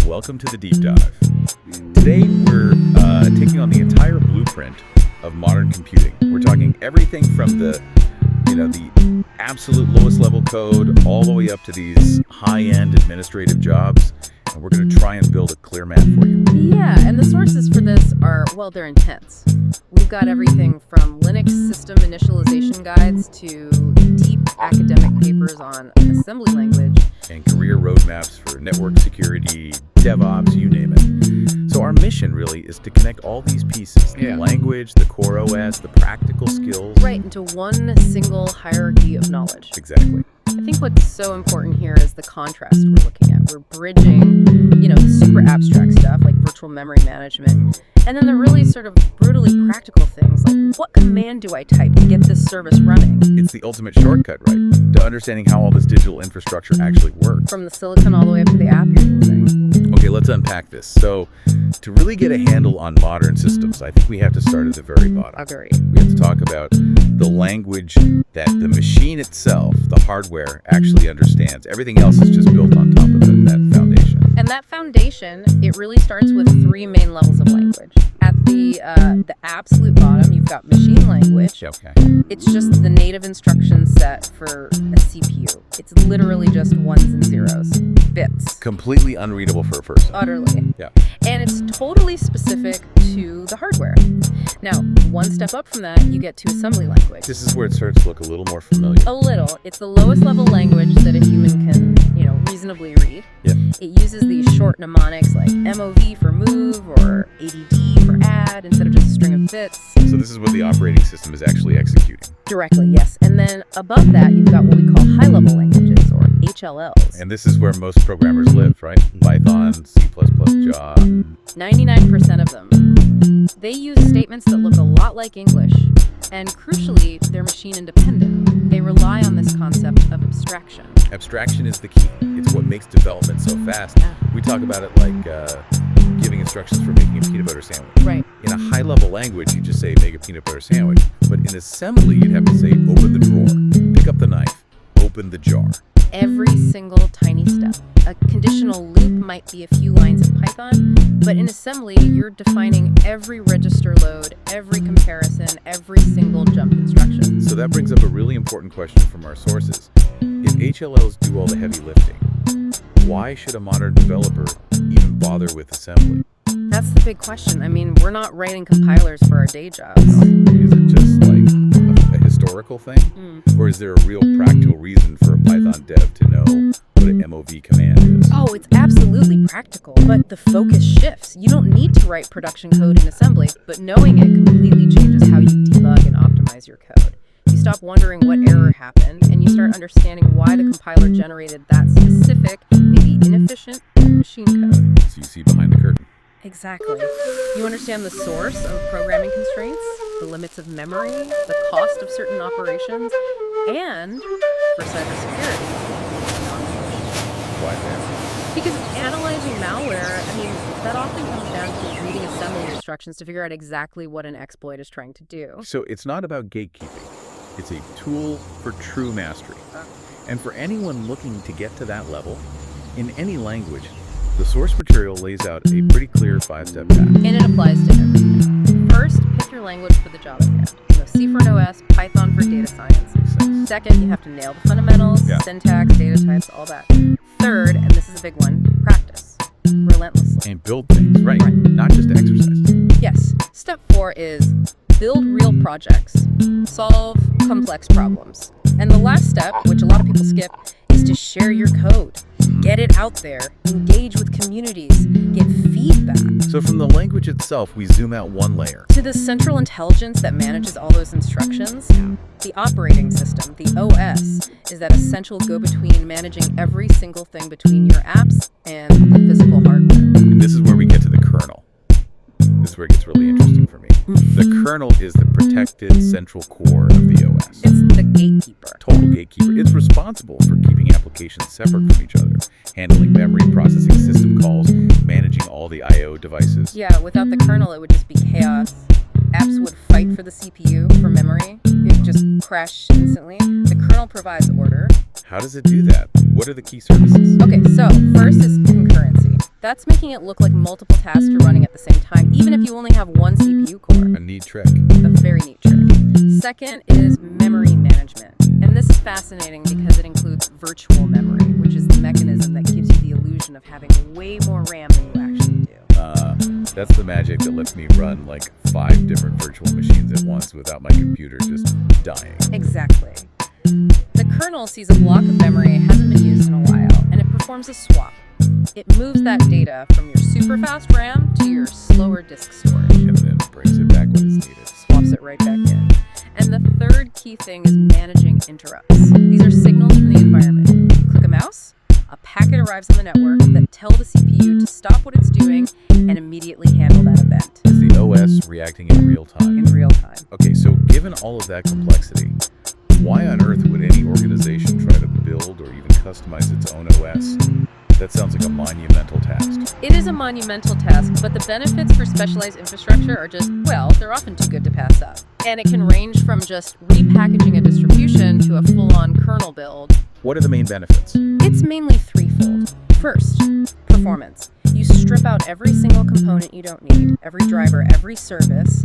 welcome to the Deep Dive. Today we're taking on the entire blueprint of modern computing. We're talking everything from the absolute lowest level code all the way up to these high-end administrative jobs, and we're going to try and build a clear map for you. Yeah, and the sources for this are, well, they're intense. We've got everything from Linux system initialization guides to deep academic papers on assembly language. And career roadmaps for network security, DevOps, you name it. So our mission really is to connect all these pieces, the language, the core OS, the practical skills. Right, into one single hierarchy of knowledge. Exactly. I think what's so important here is the contrast we're looking at. We're bridging, the super abstract stuff like virtual memory management, and then the really sort of brutally practical things like what command do I type to get this service running? It's the ultimate shortcut, right, to understanding how all this digital infrastructure actually works. From the silicon all the way up to the app you're using. Okay, let's unpack this. So, to really get a handle on modern systems, I think we have to start at the very bottom. Agreed. We have to talk about the language that the machine itself, the hardware, actually understands. Everything else is just built on top of that foundation. And that foundation, it really starts with three main levels of language. At the absolute bottom, you've got machine language. Okay. It's just the native instruction set for a CPU. It's literally just ones and zeros, bits. Completely unreadable for a person. Utterly. Yeah. And it's totally specific to the hardware. Now, one step up from that, you get to assembly language. This is where it starts to look a little more familiar. A little. It's the lowest level language that a human can, reasonably read. Yeah. It uses these short mnemonics like MOV for move or ADD for add instead of just a string of bits. So this is what the operating system is actually executing. Directly, yes. And then above that, you've got what we call high-level languages, or HLLs. And this is where most programmers live, right? Python, C++, Java. 99% of them. They use statements that look a lot like English. And crucially, they're machine independent. They rely on this concept of abstraction. Abstraction is the key. It's what makes development so fast. Yeah. We talk about it like giving instructions for making a peanut butter sandwich. Right. In a high-level language, you just say, make a peanut butter sandwich. But in assembly, you'd have to say, open the drawer, pick up the knife, open the jar. Every single tiny step. A conditional loop might be a few lines of Python, but in assembly, you're defining every register load, every comparison, every single jump instruction. So that brings up a really important question from our sources. If HLLs do all the heavy lifting, why should a modern developer even bother with assembly? That's the big question. I mean, we're not writing compilers for our day jobs. Is it just like a historical thing? Or is there a real practical reason for a Python dev to know what an MOV command is? Oh, it's absolutely practical, but the focus shifts. You don't need to write production code in assembly, but knowing it completely changes how you debug and optimize your code. You stop wondering what error happened, and you start understanding why the compiler generated that specific, maybe inefficient, machine code. So you see behind the curtain. Exactly. You understand the source of programming constraints, the limits of memory, the cost of certain operations, and, for cybersecurity, Why that? because analyzing malware, that often comes down to reading assembly instructions to figure out exactly what an exploit is trying to do. So it's not about gatekeeping. It's a tool for true mastery. And for anyone looking to get to that level, in any language, the source material lays out a pretty clear 5-step path. And it applies to everything. First, pick your language for the job at hand. C for an OS, Python for data science. Second, you have to nail the fundamentals, syntax, data types, all that. Third, and this is a big one, practice. Relentlessly. And build things, right? Not just exercise. Yes. Step 4 is build real projects. Solve complex problems. And the last step, which a lot of people skip, is to share your code. Get it out there, engage with communities, get feedback. So from the language itself, we zoom out one layer. To the central intelligence that manages all those instructions, the operating system, the OS, is that essential go-between managing every single thing between your apps and the physical hardware. And this is where we get to the kernel. This is where it gets really interesting for me. The kernel is the protected central core of the OS. It's the gatekeeper. Total gatekeeper. It's responsible for keeping applications separate from each other, handling memory, processing system calls, managing all the I/O devices. Yeah, without the kernel, it would just be chaos. Apps would fight for the CPU, for memory. It would just crash instantly. The kernel provides order. How does it do that? What are the key services? Okay, so first is concurrency. That's making it look like multiple tasks are running at the same time, even if you only have one CPU core. A neat trick. A very neat trick. Second is memory management. And this is fascinating because it includes virtual memory, which is the mechanism that gives you the illusion of having way more RAM than you actually do. That's the magic that lets me run like 5 different virtual machines at once without my computer just dying. Exactly. The kernel sees a block of memory hasn't been used in a while, and it performs a swap. It moves that data from your super fast RAM to your slower disk storage. And then brings it back when it's needed. Swaps it right back in. And the third key thing is managing interrupts. These are signals from the environment. You click a mouse, a packet arrives on the network that tell the CPU to stop what it's doing and immediately handle that event. Is the OS reacting in real time? In real time. Okay, so given all of that complexity, why on earth would any organization try to build or even customize its own OS? That sounds like a monumental task. It is a monumental task, but the benefits for specialized infrastructure are just, well, they're often too good to pass up. And it can range from just repackaging a distribution to a full-on kernel build. What are the main benefits? It's mainly threefold. First, performance. You strip out every single component you don't need, every driver, every service,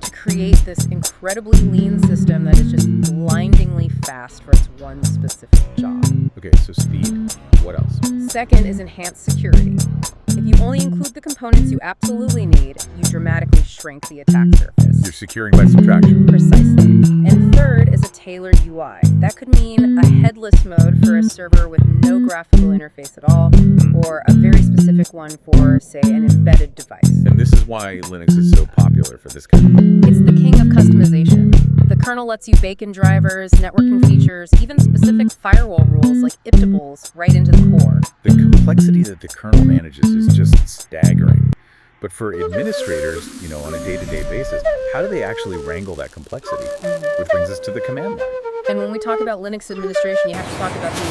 to create this incredibly lean system that is just blindingly fast for its one specific job. Okay, so speed. What else? Second is enhanced security. If you only include the components you absolutely need, you dramatically shrink the attack surface. You're securing by subtraction. Precisely. And third is a tailored UI. That could mean a headless mode for a server with no graphical interface at all, or a very specific one for, say, an embedded device. And this is why Linux is so popular for this kind of thing. It's the king of customization. The kernel lets you bake in drivers, networking features, even specific firewall rules like iptables right into the core. The complexity that the kernel manages is just staggering. But for administrators, on a day-to-day basis, how do they actually wrangle that complexity? Which brings us to the command line. And when we talk about Linux administration, you have to talk about the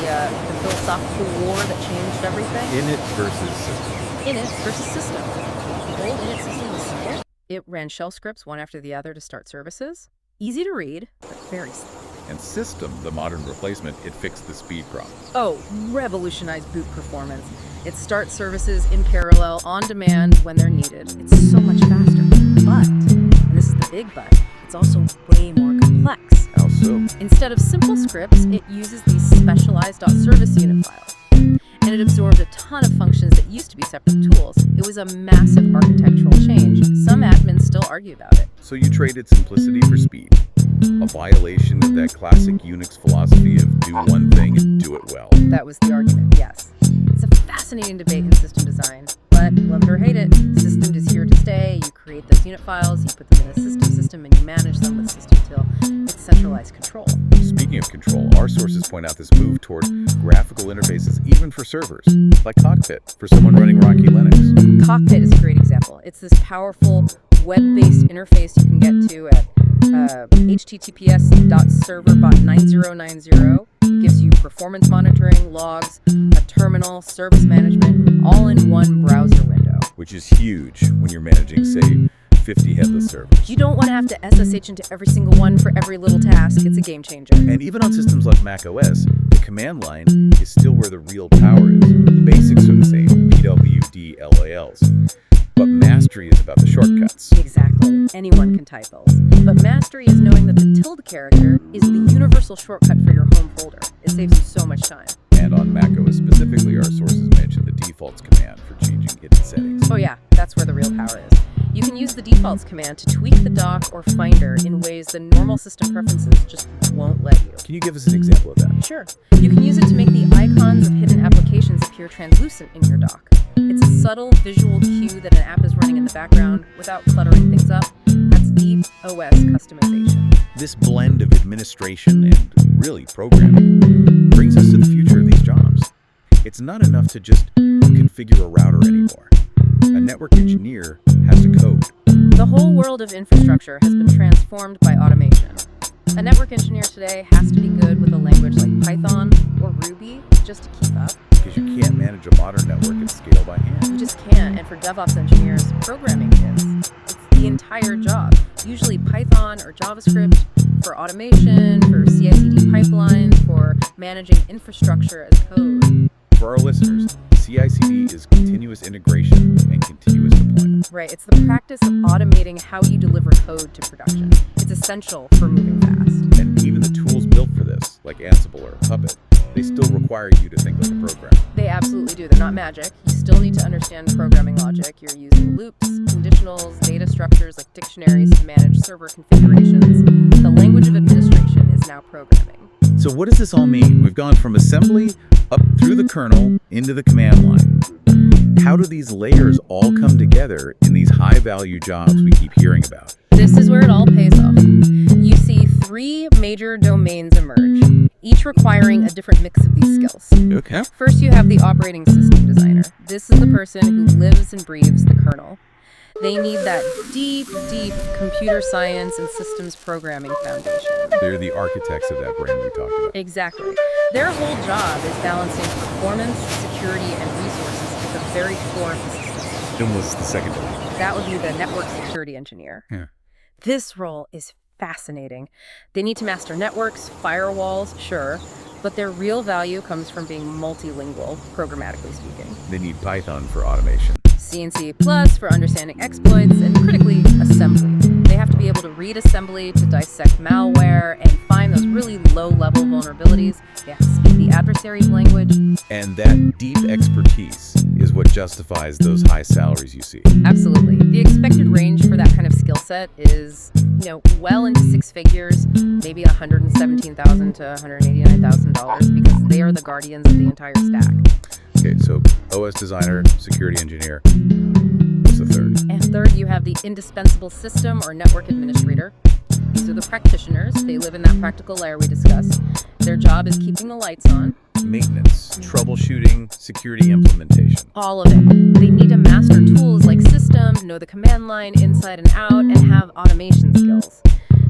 philosophical war that changed everything. Init versus system. Init versus system. The old init system was simple. It ran shell scripts one after the other to start services. Easy to read, but very slow. And system, the modern replacement, it fixed the speed problem. Oh, revolutionized boot performance. It starts services in parallel, on demand, when they're needed. It's so much faster. But, and this is the big but, it's also way more complex. How so? Instead of simple scripts, it uses these specialized .service unit files. And it absorbed a ton of functions that used to be separate tools. It was a massive architectural change. Some admins still argue about it. So you traded simplicity for speed. A violation of that classic Unix philosophy of do one thing and do it well. That was the argument, yes. It's a fascinating debate in system design. But, love it or hate it, system is here to stay. You create those unit files, you put them in a system, and you manage them with systemtil. It's centralized control. Speaking of control, our sources point out this move toward graphical interfaces even for servers, like Cockpit for someone running Rocky Linux. Cockpit is a great example. It's this powerful web-based interface you can get to at https://server.9090. It gives you performance monitoring, logs, a terminal, service management, all in one browser window. Which is huge when you're managing, say, 50 headless servers. You don't want to have to SSH into every single one for every little task. It's a game changer. And even on systems like macOS, the command line is still where the real power is. The basics are the same, PWDLALs. But mastery is about the shortcuts. Exactly. Anyone can type those. But mastery is knowing that the tilde character is the universal shortcut for your home folder. It saves you so much time. And on macOS specifically, our sources mention the defaults command for changing hidden settings. Oh yeah, that's where the real power is. You can use the defaults command to tweak the dock or finder in ways the normal system preferences just won't let you. Can you give us an example of that? Sure. You can use it to make the icons of hidden applications appear translucent in your dock. It's a subtle visual cue that an app is running in the background without cluttering things up. That's deep OS customization. This blend of administration and, really, programming brings us to the future of these jobs. It's not enough to just configure a router anymore. A network engineer has to code. The whole world of infrastructure has been transformed by automation. A network engineer today has to be good with a language like Python or Ruby just to keep up. Because you can't manage a modern network at scale by hand. You just can't. And for DevOps engineers, programming is. It's the entire job. Usually Python or JavaScript for automation, for CI/CD pipelines, for managing infrastructure as code. For our listeners, CI/CD is continuous integration and continuous deployment. Right, it's the practice of automating how you deliver code to production. It's essential for moving fast. And even the tools built for this, like Ansible or Puppet, they still require you to think like a programmer. They absolutely do. They're not magic. You still need to understand programming logic. You're using loops, conditionals, data structures like dictionaries to manage server configurations. The language of administration is now programming. So what does this all mean? We've gone from assembly up through the kernel into the command line. How do these layers all come together in these high-value jobs we keep hearing about? This is where it all pays off. You see 3 major domains emerge, each requiring a different mix of these skills. Okay. First, you have the operating system designer. This is the person who lives and breathes the kernel. They need that deep computer science and systems programming foundation. They're the architects of that brain we talked about. Exactly. Their whole job is balancing performance, security, and resources at the very core of the system. Then what's the second domain? That would be the network security engineer. Yeah. This role is fascinating. They need to master networks, firewalls, sure, but their real value comes from being multilingual, programmatically speaking. They need Python for automation. C and C+ for understanding exploits, and critically, assembly. They have to be able to read assembly to dissect malware and find those really low-level vulnerabilities. They have to speak the adversary's language. And that deep expertise is what justifies those high salaries you see. Absolutely. The expected range for that kind of skill set is, well into 6 figures, maybe $117,000 to $189,000, because they are the guardians of the entire stack. Okay, so OS designer, security engineer. What's the third? And third, you have the indispensable system or network administrator. These are the practitioners. They live in that practical layer we discussed. Their job is keeping the lights on. Maintenance, troubleshooting, security implementation. All of it. They need to master tools like system, know the command line inside and out, and have automation skills.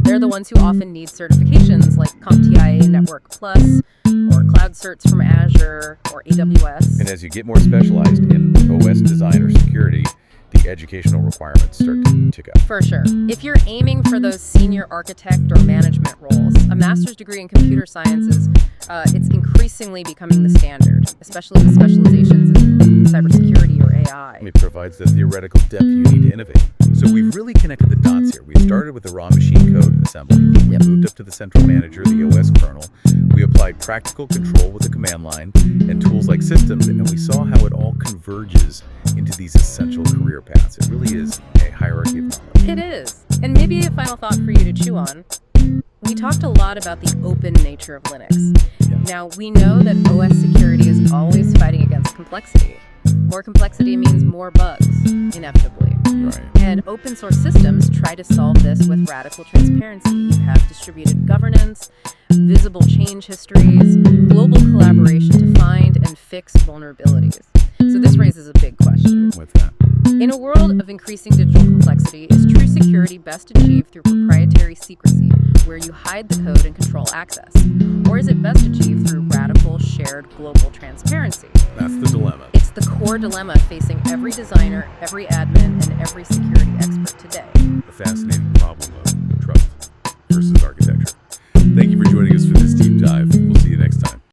They're the ones who often need certifications like CompTIA Network Plus, or Cloud Certs from Azure, or AWS. And as you get more specialized in OS design or security, the educational requirements start to tick up. For sure. If you're aiming for those senior architect or management roles, a master's degree in computer sciences, it's increasingly becoming the standard, especially with specializations in cybersecurity or AI. It provides the theoretical depth you need to innovate. So we've really connected the dots here. We started with the raw machine code and assembly. We moved up to the central manager, the OS kernel. We applied practical control with the command line and tools like systems, and we saw how it all converges into these essential career paths. It really is a hierarchy of knowledge. It is. And maybe a final thought for you to chew on. We talked a lot about the open nature of Linux. Now, we know that OS security is always fighting against complexity. More complexity means more bugs, inevitably. Right. And open source systems try to solve this with radical transparency. You have distributed governance, visible change histories, global collaboration to find and fix vulnerabilities. So this raises a big question. What's that? In a world of increasing digital complexity, is true security best achieved through proprietary secrecy, where you hide the code and control access? Or is it best achieved through radical, shared, global transparency? That's the dilemma. It's the core dilemma facing every designer, every admin, and every security expert today. The fascinating problem of trust versus argument.